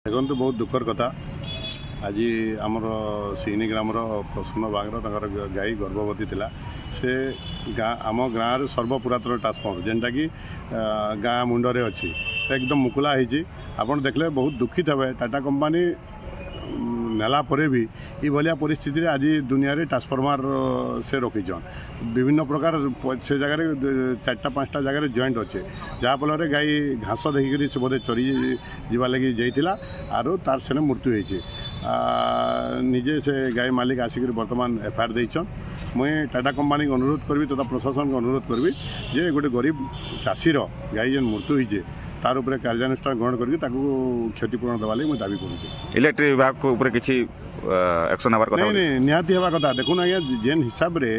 देखो बहुत दुखर कथा आज आमर सिनी ग्रामर प्रसन्न बागर गाई गर्भवती थिला से गाँ आम गाँव सर्वपुरातन ट्रांसफॉर्मर जेनटा कि गाँ मुंडरे अच्छी एकदम मुकुला होती आपड़ देखले बहुत दुखित हे टाटा कंपनी नेला परे भी ये परिस्थिति आज दुनिया रे ट्रांसफॉर्मर से रखीछन विभिन्न प्रकार से जगह चार्टा पाँचटा जगह जॉइंट अच्छे जहाँफल गाई घास देखिक से बोधे चरी जीवा लगी जाइला आरो तार सेने मृत्यु होती निजे से गाई मालिक आसिक बर्तमान एफआईआर देछन मुई टाटा कंपनी को अनुरोध करी तथा प्रशासन को अनुरोध करी जे गोटे गरीब चाषीर गाई जेन मृत्यु होइछे तार उपरे कार्यानुष्ठान ग्रहण करके क्षतिपूरण देवा लगी दाबी करूँ। इलेक्ट्रिक विभाग को ऊपर किसी एक्शन हबार कथा नहीं निहाती हवा कथा देखुन आज्ञा जेन हिसाब रे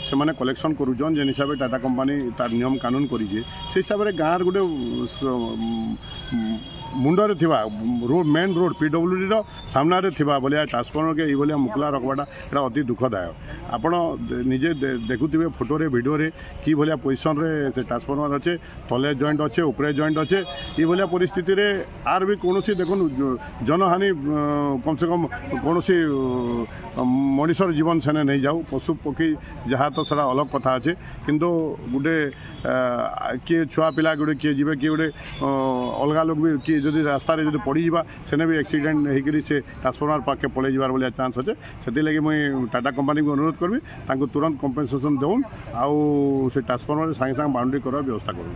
से माने कलेक्शन करूछन जेन हिसाब टाटा कंपनी तार नियम कानून करिजे से हिसाब रे गाँव गोटे मुंडरे थिबा रोड मेन रोड पीडब्ल्यूडी रो सामना रे थिबा बोलिया ट्रांसफॉर्मर के ये मुकला रखवाटा एटा अति दुखदायक आपण निजे देखुथिबे फोटो रे वीडियो रे की भलिया पोजीशन रे से ट्रांसफॉर्मर अच्छे तले जॉइंट अच्छे ऊपर जॉइंट अच्छे ये भलिया परिस्थिति रे आर भी कोनोसी देखुन जनहानि कम से कम कोनोसी मनुष्यर जीवन सेने नहीं जाऊ पशु पक्षी जहाँ तो सारा अलग कथा अच्छे किंतु गोटे किए छुआ पिला गोटे किए जीवे किए गोटे अलग लोग भी किए जदि रास्ता रे जदि पड़ी जावा सेने भी एक्सीडेंट होकर से ट्रांसफॉर्मर पाके पलि जाबार बोलिया चांस अच्छे से लगी मुई टाटा कंपनी को अनुरोध करबी तांको तुरंत कंपेनसेशन देउन आउ से ट्रांसफॉर्मर संगे संगे बाउंड्री करार व्यवस्था करूँ।